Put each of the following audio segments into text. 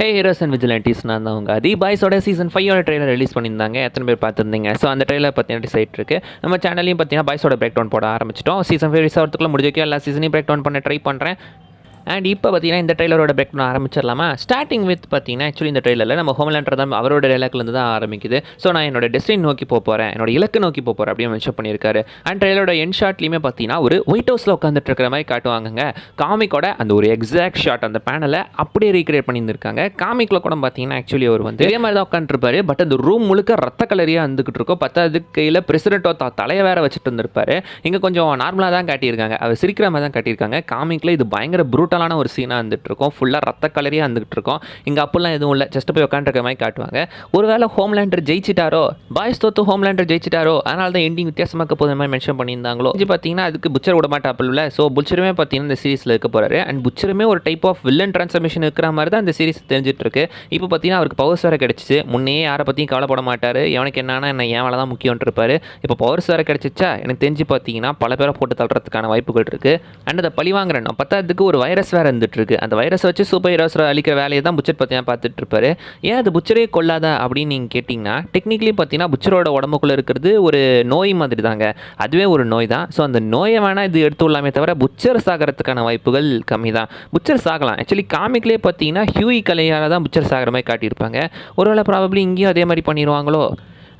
Hey heroes and விஜிலண்டிஸ், நான் தான் உங்கள் தி பாய்ஸோட சீசன் 5 ட்ரெய்லர் ரிலீஸ் பண்ணியிருந்தாங்க. எத்தனை பேர் பார்த்துருந்தீங்க? ஸோ அந்த ட்ரெய்லர் பற்றின டிசைட் இருக்குது. நம்ம சேனல்லையும் பார்த்தீங்கன்னா பாய்ஸோட பிரேக் டவுன் போட ஆரம்பிச்சிட்டோம். சீசன் 5 ரிலீஸ் ஆகிறதுக்குள்ள முடிஞ்சிருக்கே எல்லா சீசனையும் பிரேக் டவுன் பண்ண ட்ரை பண்ணுறேன். அண்ட் இப்போ பார்த்தீங்கன்னா இந்த ட்ரெய்லரோட பிரேக் டவுன் ஆரம்பிச்சிடலாமா? ஸ்டார்டிங் வித் பார்த்தீங்கன்னா ஆக்சுவலி இந்த ட்ரெய்லரில் நம்ம ஹோம்லேண்டர் தான் அவரோட டைலாக்லேருந்து தான் ஆரம்பிக்குது. ஸோ நான் என்னோட டெஸ்டினி நோக்கி போகிறேன், என்னோட இலக்கு நோக்கி போகிறேன் அப்படின்னு மென்ஷன் பண்ணியிருக்காரு. அண்ட் ட்ரெய்லரோட என் ஷாட்லையுமே பார்த்தீங்கன்னா ஒரு ஒயிட் ஹவுஸில் உட்காந்துட்டு இருக்கிற மாதிரி காட்டுவாங்க. காமிக்கோட அந்த ஒரு எக்ஸாக்ட் ஷாட் அந்த பேனலை அப்படியே ரீக்ரியேட் பண்ணியிருக்காங்க. காமிக்கில் கூட பார்த்தீங்கன்னா ஆக்சுவலி அவர் வந்து இதே மாதிரி தான் உட்காந்துருப்பாரு. பட் அந்த ரூம் முழுக்க ரத்த கலரியாக இருந்துகிட்டு இருக்கோம். பத்தாவது கையில் பிரசிடென்ட்டோ தலையை வேற வச்சுட்டு இருந்திருப்பாரு. இங்கே கொஞ்சம் நார்மலாக தான் காட்டியிருக்காங்க, அவர் சிரிக்கிற மாதிரி தான் காட்டியிருக்காங்க. காமிக்கில் இது பயங்கர ப்ரூட்டலான ஒரு சீனாக இருந்துட்டு இருக்கோம், ஃபுல்லாக ரத்த கலரியாக இருந்துகிட்டு இருக்கோம். இங்கே அப்பெல்லாம் எதுவும் இல்லை, ஜஸ்ட் போய் உட்காந்துருக்க மாதிரி காட்டுவாங்க. ஒருவேளை ஹோம்லேண்டர் ஜெயிச்சிட்டாரோ, பாய்ஸ் தோத்து ஹோம்லேண்டர் ஜெயிச்சிட்டாரோ, அதனால தான் எண்டிங் வித்தியாசமாக போகிற மாதிரி மென்ஷன் பண்ணியிருந்தாங்களோ. இது பார்த்தீங்கன்னா அதுக்கு புச்சர் விட மாட்டாப்பில்ல. ஸோ புச்சருமே பார்த்தீங்கன்னா இந்த சீரிஸில் இருக்க போகிறாரு. அண்ட் புச்சருமே ஒரு டைப் ஆஃப் வில்லன் ட்ரான்ஸ்ஃபர்மேஷன் இருக்கிற மாதிரி தான் இந்த சீரிஸ் தெரிஞ்சிட்டு இருக்கு. இப்போ பார்த்தீங்கன்னா அவருக்கு பவர்ஸ் வேறு கிடச்சிச்சு. முன்னே யாரை பற்றியும் கவலைப்பட மாட்டார், எவனுக்கு என்னன்னா என்ன என் வேலை தான் முக்கியம்னு இருப்பார். இப்போ பவர்ஸ் வேறு கிடச்சிச்சா, எனக்கு தெரிஞ்சு பார்த்தீங்கன்னா பல பேரை போட்டு தள்ளுறதுக்கான வாய்ப்புகள் இருக்குது. அண்ட் அதை பழி வாங்குறேன். பத்தாவதுக்கு ஒரு வைரஸ் வேறு இருந்துட்டு இருக்கு. அந்த வைரஸை வச்சு சூப்பர் ஹீரோஸ் அழிக்கிற வேலையை தான் புச்சர் பார்த்தீங்கன்னா பார்த்துட்டு இருப்பாரு. ஏன் அது புச்சரே கொள்ளாதா அப்படின்னு நீங்கள் கேட்டிங்கன்னா, டெக்னிக்கலி பார்த்தீங்கன்னா புச்சரோட உடம்புக்குள்ளே இருக்கிறது ஒரு நோய் மாதிரி தாங்க. அதுவே ஒரு நோய் தான். ஸோ அந்த நோயை வேணால் இது எடுத்து விடலாமே தவிர புச்சர் சாகிறதுக்கான வாய்ப்புகள் கம்மி தான். புச்சர் சாகலாம். ஆக்சுவலி காமிக்லேயே பார்த்தீங்கன்னா ஹியூயி கலையால் தான் புச்சர் சாகிற மாதிரி காட்டியிருப்பாங்க. ஒருவேளை ப்ராபப்ளி இங்கேயும் அதே மாதிரி பண்ணிடுவாங்களோ.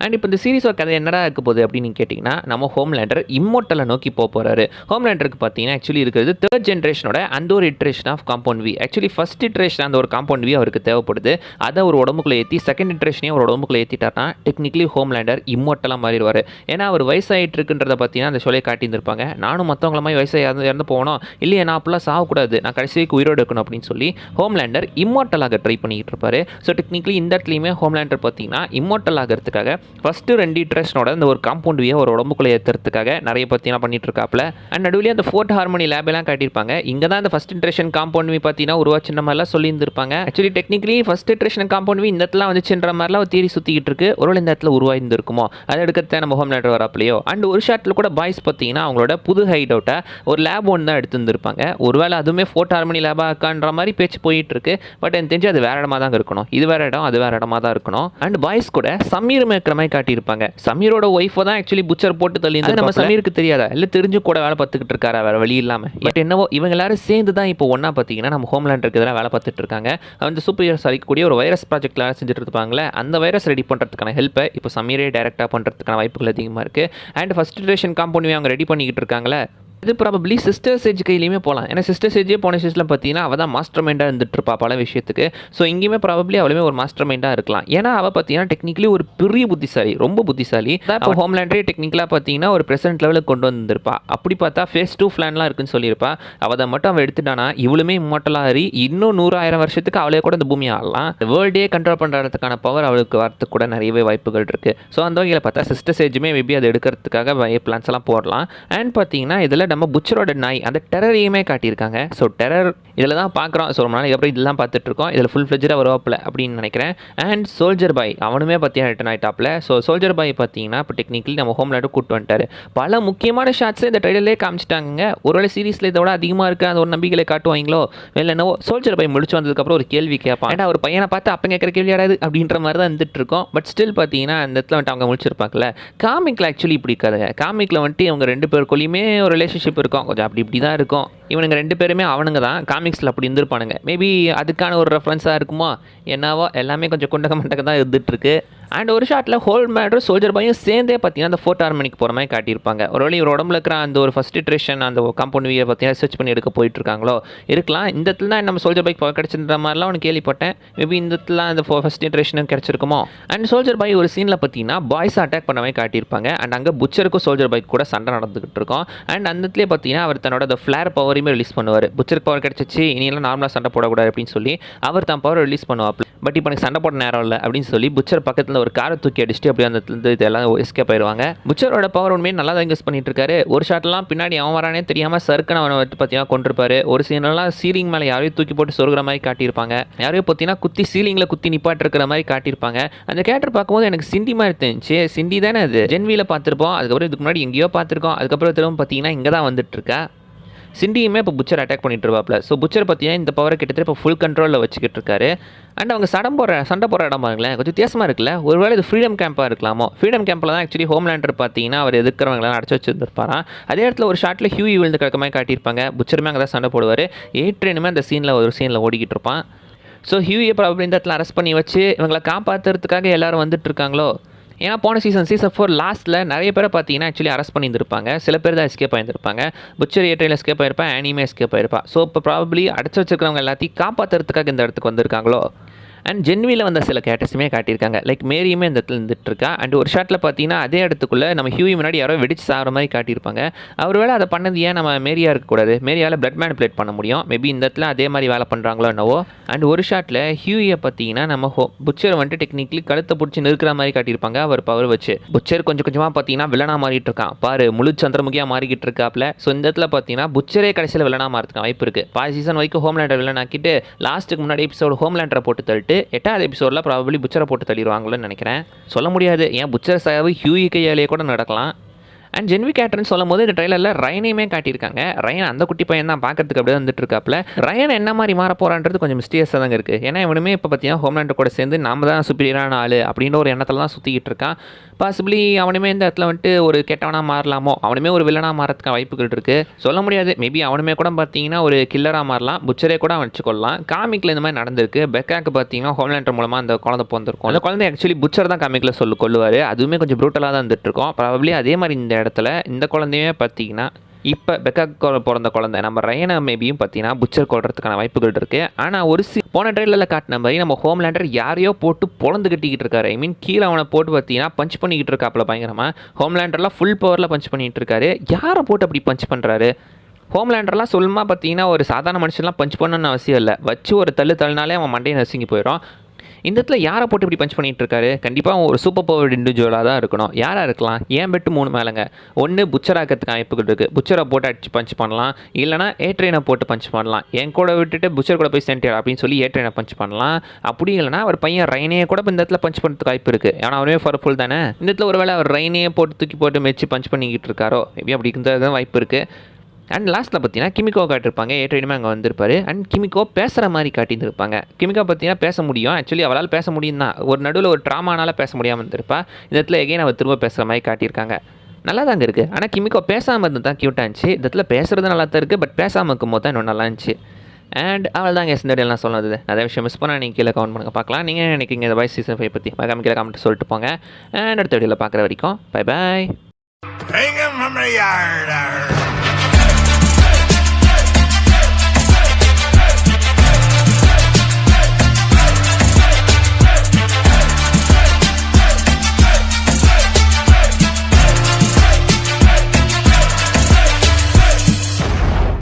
அண்ட் இப்போ இந்த சீரிஸோட கதை என்னடா இருக்க போகுது அப்படின்னு நீங்கள் கேட்டிங்கன்னா, நம்ம ஹோம்லேண்டர் இம்மோர்ட்டலை நோக்கி போகிறாரு. ஹோம்லேண்டருக்கு பார்த்தீங்கன்னா ஆக்சுவலி இருக்கிறது தேர்ட் ஜென்ரேஷனோட அந்த ஒரு iteration of compound V. Actually first iteration அந்த ஒரு காம்பவுண்ட் வி அவருக்கு தேவைப்படுது. அதை ஒரு உடம்புக்குள்ளே ஏற்றி செகண்ட் இட்ரேஷனையும் ஒரு உடம்புக்குள்ளே ஏற்றிட்டார்னா டெக்னிக்கலி ஹோம்லேண்டர் இம்மோர்ட்டலாக மாறிடுவார். ஏன்னா அவர் வயசாகிட்டு இருக்குன்றதை பார்த்தீங்கன்னா அந்த சொல்லியை காட்டியிருந்திருப்பாங்க. நானும் மற்றவங்கள மாதிரி வயசாக இறந்து போகணும், இல்லையே நான் அப்பெல்லாம் சாகக்கூடாது, நான் கடைசிக்கு உயிரோடு இருக்கணும் அப்படின்னு சொல்லி ஹோம்லேண்டர் இம்மோர்ட்டலாக ட்ரை பண்ணிக்கிட்டு இருப்பார். ஸோ டெக்னிக்கலி இந்த இடத்துலையுமே ஹோம்லேண்டர் பார்த்தீங்கன்னா இம்மோர்ட்டல் ஆகிறதுக்காக ஃபஸ்ட்டு 2 இட்ரேஷனோட இந்த ஒரு காம்பவுண்ட் வியை ஒரு உடம்புக்குள்ளே ஏற்றுறதுக்காக நிறைய பார்த்தீங்கன்னா பண்ணிட்டு இருக்காப்புல. அண்ட் நடுவில் அந்த ஃபோர்ட் ஹார்மோனி லேபெல்லாம் காட்டியிருப்பாங்க. இங்கே தான் இந்த ஃபஸ்ட் இட்ரேஷன் காம்பவுண்ட் வி பார்த்தீங்கன்னா உருவாச்சுன்ற மாதிரிலாம் சொல்லியிருந்திருப்பாங்க. Actually technically first iteration compound V இந்த இடத்துல வந்துச்சுன்ற மாதிரிலாம் ஒரு தியரி சுற்றிக்கிட்டு இருக்கு. ஒருவேளை இந்த இடத்துல உருவாயிருந்திருக்குமோ, அதை எடுக்கிறத நம்ம ஹோம்லேண்டர் வராப்லையோ. அண்ட் ஒரு ஷாட்டில் கூட பாய்ஸ் பார்த்தீங்கன்னா அவங்களோட புது ஹைட் அவுட்டை ஒரு லேப் ஒன்று தான் எடுத்துருந்துருப்பாங்க. ஒருவேளை அதுவுமே ஃபோர்ட் ஹார்மோனி லேபாக்கான்ற மாதிரி பேச்சு போயிட்டு இருக்கு. பட் எனக்கு தெரிஞ்சு அது வேற இடமா தான் இருக்கணும். இது வேற இடம், அது வேற இடமா தான் இருக்கணும். அண்ட் பாய்ஸ் கூட சமீர் இருக்கிற மாதிரி காட்டியிருப்பாங்க. சமீரோட ஒய்ஃபை தான் ஆக்சுவலி புச்சர் போட்டு தள்ளி நம்ம சமீருக்கு தெரியாதா, இல்லை தெரிஞ்சு கூட வேலை பார்த்துக்கிட்டு இருக்காரா வேற வழி இல்லாமல். பட் என்னவோ இவங்க எல்லாரும் சேர்ந்து தான் இப்போ ஒன்றா பார்த்தீங்கன்னா நம்ம ஹோம்லேண்டருக்கு எதிராக வேலை பார்த்துட்டு இருக்காங்க. அந்த சூப்பர் ஹீரோஸ் அழிக்கக்கூடிய ஒரு வைரஸ் ப்ராஜெக்ட்ல செஞ்சுட்டு இருப்பாங்களே, அந்த வைரஸ் ரெடி பண்ணுறதுக்கான ஹெல்ப்பை இப்போ சமீரே டைரெக்டாக பண்ணுறதுக்கான வாய்ப்புகள் அதிகமாக இருக்குது. அண்ட் ஃபர்ஸ்ட் ஜெனரேஷன் காம்பவுண்ட் அவங்க ரெடி பண்ணிக்கிட்டு இருக்காங்களே, இது ப்ராபப்ளி சிஸ்டர் சேஜ் கையிலையுமே போகலாம். ஏன்னா சிஸ்டர் சேஜே போன சீஸில் பார்த்தீங்கன்னா அவள் தான் மாஸ்டர் மைண்டாக இருந்துட்டு இருப்பா பல விஷயத்துக்கு. ஸோ இங்கேயுமே ப்ராபப்ளி அவளுமே ஒரு மாஸ்டர் மைண்டாக இருக்கலாம். ஏன்னா அவள் பார்த்தீங்கன்னா டெக்னிக்கலி ஒரு பெரிய புத்திசாலி, ரொம்ப புத்திசாலி. இப்போ ஹோம்லேண்டரே டெக்னிக்கலாக பார்த்தீங்கன்னா ஒரு பிரசன்ட் லெவலுக்கு கொண்டு வந்திருப்பா. அப்படி பார்த்தா ஃபேஸ் 2 பிளான்லாம் இருக்குன்னு சொல்லியிருப்பா. அவள் மட்டும் அவள் எடுத்துட்டானா இவளுமே இம்மோர்ட்டலாகி இன்னும் 100,000 வருஷத்துக்கு அவளே கூட இந்த பூமியை ஆடலாம். வேர்ல்டே கண்ட்ரோல் பண்ணுறதுக்கான பவர் அவளுக்கு வரத்துக்கு கூட நிறையவே வாய்ப்புகள் இருக்குது. ஸோ அந்த வகையில் பார்த்தா சிஸ்டர் சேஜுமே மேபி அதை எடுக்கிறதுக்காக பிளான்ஸ் எல்லாம் போடலாம். அண்ட் பார்த்தீங்கன்னா இதில் நம்ம புச்சரோட நாய் அந்த டெரரையுமே காட்டியிருக்காங்க. ஸோ டெரர் இதில் தான் பார்க்குறோம். ஸோ ரொம்ப நாளைக்கு அப்புறம் இதெல்லாம் பார்த்துட்டு இருக்கோம். இதில் ஃபுல் ஃப்ளெஜ்டாக வருவாப்பில் அப்படின்னு நினைக்கிறேன். அண்ட் சோல்ஜர் பாய் அவனுமே பார்த்தீங்கன்னா ரிட்டன் ஆகிட்டாப்பில். ஸோ சோல்ஜர் பாய் பார்த்தீங்கன்னா இப்போ டெக்னிக்கலி நம்ம ஹோம்லேண்டர் கூட்டு வந்துட்டார். பல முக்கியமான ஷாட்ஸை இந்த ட்ரைலர்லேயே காமிச்சிட்டாங்க. ஒருவேளை சீரிஸில் இதோட அதிகமாக இருக்க அந்த ஒரு நம்பிக்கையை காட்டுவாங்களோ இல்லை என்னவோ. சோல்ஜர் பாய் முடிச்சு வந்ததுக்கப்புறம் ஒரு கேள்வி கேட்பான். ஏன்னா ஒரு பையனை பார்த்து அப்போ கேட்குற கேள்வி ஆடாது அப்படின்ற மாதிரி தான் இருந்துட்டு இருக்கோம். பட் ஸ்டில் பார்த்தீங்கன்னா அந்த இடத்துல வந்துட்டு அவங்க முடிச்சிருப்பாங்கல்ல. காமிக்கில் ஆக்சுவலி இப்படி இருக்காதுங்க. காமிக்கில் வந்துட்டு இவங்க 2 பேருக்குள்ளேயுமே ஒரு ரிலேஷன்ஷிப் இருக்கும், கொஞ்சம் அப்படி இப்படி தான் இருக்கும். இவனுங்க 2 பேருமே அவனுங்க தான். காமிக்ஸில் அப்படி இருந்திருப்பானுங்க. மேபி அதுக்கான ஒரு ரெஃபரன்ஸாக இருக்குமோ என்னவோ. எல்லாமே கொஞ்சம் குண்டக மண்டக தான் இருந்துட்டு இருக்கு. அண்ட் ஒரு ஷாட்டில் ஹோம்லேண்டரும் சோல்ஜர் பாயும் சேர்ந்தே பார்த்தீங்கன்னா அந்த ஃபோர்ட் ஹார்மோனிக்கு போகிற மாதிரி காட்டியிருப்பாங்க. ஒருவேளை இவர் உடம்புல இருக்கிற அந்த ஒரு ஃபஸ்ட் இட்ரேஷன் அந்த காம்பவுண்ட் வியை பார்த்தீங்கன்னா சர்ச் பண்ணி எடுக்க போயிட்டு இருக்காங்களோ இருக்கலாம். இந்த இடத்துல தான் நம்ம சோல்ஜர் பாய்க்கு கிடச்சின்ற மாதிரிலாம் ஒன்று கேள்விப்பட்டேன். மேபி இந்த இடத்துல அந்த ஃபஸ்ட் இட்ரேஷனும் கிடச்சிருக்குமோ. அண்ட் சோல்ஜர் பாய் ஒரு சீனில் பார்த்தீங்கன்னா பாய்ஸ் அட்டாக் பண்ண மாதிரி காட்டியிருப்பாங்க. அண்ட் அங்கே புச்சருக்கும் சோல்ஜர் பாய்க்கு கூட சண்டை நடந்துகிட்டு இருக்கும். அண்ட் அந்த இடத்துல பார்த்தீங்கன்னா அவர் தன்னோட அந்த ஃப்ளேர் பவரையுமே ரிலீஸ் பண்ணுவார். புச்சருக்கு பவர் கிடச்சிச்சு, இனியெல்லாம் நார்மலாக சண்டை போடக்கூடாது அப்படின்னு சொல்லி அவர் தான் பவர் ரிலீஸ் பண்ணுவார். பட் இப்போ எனக்கு சண்டை போட நேரம் இல்லை அப்படின்னு சொல்லி புச்சர் பக்கத்தில் ஒரு காரை தூக்கி அடிச்சுட்டு அப்படியே அந்த இதெல்லாம் எஸ்கேப் ஆயிடுவாங்க. புச்சரோட பவர் உண்மையை நல்லா தான் யூஸ் பண்ணிட்டு இருக்காரு. ஒரு ஷாட்லாம் பின்னாடி அவன் வரானே தெரியாமல் சர்க்குன்னு அவனை வந்து பார்த்தீங்கன்னா கொண்டிருப்பாரு. ஒரு சீனெல்லாம் சீலிங் மேலே யாரையும் தூக்கி போட்டு சொருகிற மாதிரி காட்டியிருப்பாங்க. யாரையும் பார்த்தீங்கன்னா குத்தி சீலிங்கில் குத்தி நிப்பாட்டு இருக்கிற மாதிரி காட்டியிருப்பாங்க. அந்த கேரக்டர் பார்க்கும்போது எனக்கு சிண்டி மாதிரி தெரிஞ்சு. சிண்டி தானே அது ஜென்வியில் பார்த்துருப்போம், அதுக்கப்புறம் இதுக்கு முன்னாடி எங்கேயோ பார்த்துருக்கோம். அதுக்கப்புறம் திரும்ப பார்த்தீங்கன்னா இங்கே தான் வந்துட்டு இருக்கா. சிண்டியுமே இப்போ புச்சர் அட்டாக் பண்ணிட்டு இருப்பாப்ல. ஸோ புச்சர் பார்த்தீங்கன்னா இந்த பவரை கிட்டத்தட்ட இப்போ ஃபுல் கண்ட்ரோலில் வச்சுக்கிட்டு இருக்காரு. அண்ட் அவங்க சண்டை போடுற இடம் பாருங்களேன், கொஞ்சம் வித்தியாசமாக இருக்குல்ல. ஒருவேளை இது ஃப்ரீடம் கேம்பாக இருக்கலாமோ. ஃப்ரீடம் கேம்பில் தான் ஆக்சுவலி ஹோம்லேண்டர் பார்த்தீங்கன்னா அவர் எதிர்க்கிறவங்களாம் அடைச்சி வச்சுருந்துருப்பாராம். அதே இடத்துல ஒரு ஷாட்டில் ஹியூயி விழுந்து கிடக்க மாதிரி காட்டியிருப்பாங்க. புச்சருமே அங்கே தான் சண்டை போடுவார். ஏட்ரியனுமே அந்த சீனில் ஓடிக்கிட்டு இருப்பான். ஸோ ஹியூயை ப்ராப்ளம் இந்த இடத்துல அரெஸ்ட் பண்ணி வச்சு இவங்களை காப்பாற்றுறதுக்காக எல்லோரும் வந்துட்டு இருக்காங்களோ. ஏன்னா போன சீசன் 4 லாஸ்ட்டில் நிறைய பேரை பார்த்தீங்கன்னா ஆக்சுவலி அரெஸ்ட் பண்ணியிருந்திருப்பாங்க. சில பேர் தான் எஸ்கேப் ஆகியிருப்பாங்க. புச்சர் ஏட்ரையில் எஸ்கேப் ஆகிருப்பா, ஆனிமே எஸ்கேப் ஆகிருப்பா. ஸோ இப்போ ப்ராபப்ளி அடைச்சி வச்சிருக்கிறவங்க எல்லாத்தையும் காப்பாற்றுறதுக்காக இந்த இடத்துக்கு வந்திருக்காங்களோ. அண்ட் ஜென்வியில் வந்த சில கேரக்டர்ஸுமே காட்டியிருக்காங்க. லைக் மேரியுமே இந்த இடத்துல இருந்துட்டு இருக்கா. அண்ட் ஒரு ஷாட்டில் பார்த்தீங்கன்னா அதே இடத்துக்குள்ளே நம்ம ஹியூயி முன்னாடி யாரோ வெடிச்சு சாகிற மாதிரி காட்டியிருப்பாங்க. அவர் வேலை அதை பண்ணது ஏன் நம்ம மேரியாக இருக்கக்கூடாது? மேரியால் பிளட் மேனிபுலேட் பண்ண முடியும். மேபி இந்த இடத்துல அதே மாதிரி வேலை பண்ணுறாங்களோ என்னவோ. அண்ட் ஒரு ஷாட்டில் ஹியூயை பார்த்தீங்கன்னா நம்ம புச்சர் வந்துட்டு டெக்னிக்கலி கழுத்தை பிடிச்சி நிற்கிற மாதிரி காட்டியிருப்பாங்க. அவர் பவர் வச்சு புச்சர் கொஞ்சம் கொஞ்சமாக பார்த்தீங்கன்னா வில்லனாக மாறிட்டு இருக்கான். பாரு முழு சந்திரமுகியாக மாறிக்கிட்டு இருக்காப்ல. ஸோ இந்த இடத்துல பார்த்தீங்கன்னா புச்சரே கடைசியில் வில்லனாக மாறதுக்கு வாய்ப்பு இருக்குது. பாதி சீசன் வரைக்கும் ஹோம்லேண்டர் வில்லன் ஆக்கிட்டு லாஸ்ட்டுக்கு முன்னாடி எபிசோடு ஹோம்லேண்டரை போட்டு தள்ளிட்டு 8வது எபிசோடில் ப்ராபபிளி புச்சரை போட்டு தள்ளிடுவாங்களோன்னு நினைக்கிறேன். சொல்ல முடியாது, ஏன் புச்சர் சாவு ஹியூயி கையாலேயே கூட நடக்கலாம். அண்ட் ஜென்வி கேரக்டர்னு சொல்லும் போது இந்த ட்ரெயிலரில் ரயனையுமே காட்டியிருக்காங்க. ரயன் அந்த குட்டி பையன் தான் பார்க்கறதுக்கு அப்படியே வந்துட்டு இருக்காப்ல. ரயன் என்ன மாதிரி மாற போகிறான்றது கொஞ்சம் மிஸ்டீரியஸாக தாங்க இருக்குது. ஏன்னா இவனுமே இப்போ பார்த்தீங்கன்னா ஹோம்லேண்டர் கூட சேர்ந்து நாம தான் சுப்பீரியரான ஆள் அப்படின்ற ஒரு எண்ணத்தில் தான் சுற்றிக்கிட்டு இருக்கான். பாசிபிளி அவனுமே இந்த இடத்துல வந்துட்டு ஒரு கெட்டவனாக மாறலாமோ, அவனுமே ஒரு வில்லனாக மாறதுக்கு வாய்ப்புகள் இருக்குது. சொல்ல முடியாது, மேபி அவனுமே கூட பார்த்தீங்கன்னா ஒரு கில்லராக மாறலாம். புச்சரே கூட வச்சுக்கொள்ளலாம். காமிக்கில் இந்த மாதிரி நடந்திருக்கு. பெக்காக்கு பார்த்தீங்கன்னா ஹோம்லேண்டர் மூலமாக அந்த குழந்தை பிறந்திருக்கும். அந்த குழந்தை ஆக்சுவலி புச்சர் தான் காமிக்கில் கொள்ளுவார். அதுவுமே கொஞ்சம் ப்ரூட்டலாக தான் வந்துட்டு இருக்கோம். ப்ராபபிளி அதே மாதிரி இந்த இடத்துல இந்த குழந்தையுமே பார்த்தீங்கன்னா இப்போ பெக்காக்கு பிறந்த குழந்தை நம்ம ரயனை மேபியும் பார்த்தீங்கன்னா புச்சர் கொள்றதுக்கான வாய்ப்புகள் இருக்குது. ஆனால் ஒரு போன ட்ரெயிலரில் காட்டின மாதிரி நம்ம ஹோம்லேண்டர் யாரையோ போட்டு பொழந்து கட்டிக்கிட்டு இருக்காரு. ஐ மீன் கீழே அவனை போட்டு பார்த்தீங்கன்னா பஞ்ச் பண்ணிக்கிட்டு இருக்காப்புல பயங்கரமாக. ஹோம்லேண்டர்லாம் ஃபுல் பவரில் பஞ்ச் பண்ணிகிட்டு இருக்காரு. யாரை போட்டு அப்படி பஞ்ச் பண்ணுறாரு? ஹோம்லேண்டர்லாம் சொல்லுமா பார்த்தீங்கன்னா ஒரு சாதாரண மனுஷன்லாம் பஞ்ச் பண்ணணும்னு அவசியம் இல்லை. வச்சு ஒரு தள்ளினாலே அவன் மண்டையை நசுங்கி போயிடும். இந்த இடத்துல யாரை போட்டு இப்படி பஞ்ச் பண்ணிகிட்டு இருக்காரு? கண்டிப்பாக ஒரு சூப்பர் பவர் இண்டிவிஜுவலாக தான் இருக்கணும். யாராக இருக்கலாம்? ஏன் பெட்டு 3 மேலேங்க. ஒன்று புச்சராக்கிறதுக்கு வாய்ப்புகள் இருக்குது. புச்சரை போட்டு அடிச்சு பஞ்ச் பண்ணலாம். இல்லைனா ஏட்ரைனை போட்டு பஞ்ச் பண்ணலாம். என் கூட விட்டுட்டு புச்சர் கூட போய் சென்டர் அப்படின்னு சொல்லி ஏட்ரைனை பஞ்ச் பண்ணலாம். அப்படி இல்லைனா அவர் பையன் ரைனையே கூட இந்த இடத்துல பஞ்ச் பண்ணுறதுக்கு வாய்ப்பு இருக்குது. ஏன்னா அவனே பவர்ஃபுல் தானே. இந்த இடத்துல ஒரு வேளை அவர் ரைனையே போட்டு தூக்கி போட்டு மெச்சு பஞ்ச் பண்ணிக்கிட்டு இருக்காரோ, மேபி அப்படி இருந்தது வாய்ப்பு இருக்குது. அண்ட் லாஸ்ட்டில் பார்த்தீங்கன்னா கிமிக்கோ காட்டியிருப்பாங்க. ஏட்ரைனுமே அங்கே வந்திருப்பாரு. அண்ட் கிமிக்கோ பேசுகிற மாதிரி காட்டியிருப்பாங்க. கிமிக்கோ பார்த்தீங்கன்னா பேச முடியும். ஆக்சுவலி அவளால் பேச முடியும் தான். ஒரு நடுவில் ஒரு ட்ராமானால் பேச முடியாமல் இருந்திருப்பா. இந்த இடத்துல எகைன் அவர் திரும்ப பேசுகிற மாதிரி காட்டியிருக்காங்க. நல்லா தாங்க இருக்குது. ஆனால் கிமிக்கோ பேசாமல் இருந்து தான் க்யூட்டாக இருந்துச்சு. இந்த இடத்துல பேசுகிறது நல்லா தான் இருக்குது. பட் பேசாமல் இருக்கும் போது தான் இன்னும் நல்லா இருந்துச்சு. அண்ட் அவள் தாங்க இந்த டீலாம் சொன்னது. நிறைய விஷயம் மிஸ் பண்ணால் நீங்கள் கீழே கமெண்ட் பண்ணுங்க பார்க்கலாம். நீங்கள் நினைக்கிங்க இந்த பாய்ஸ் சீசன் 5 பற்றி மறக்காம கீழே கமெண்ட் சொல்லிட்டு போங்க. அண்ட் அடுத்த வீடியோவில் பார்க்குற வரைக்கும் பை பாய்.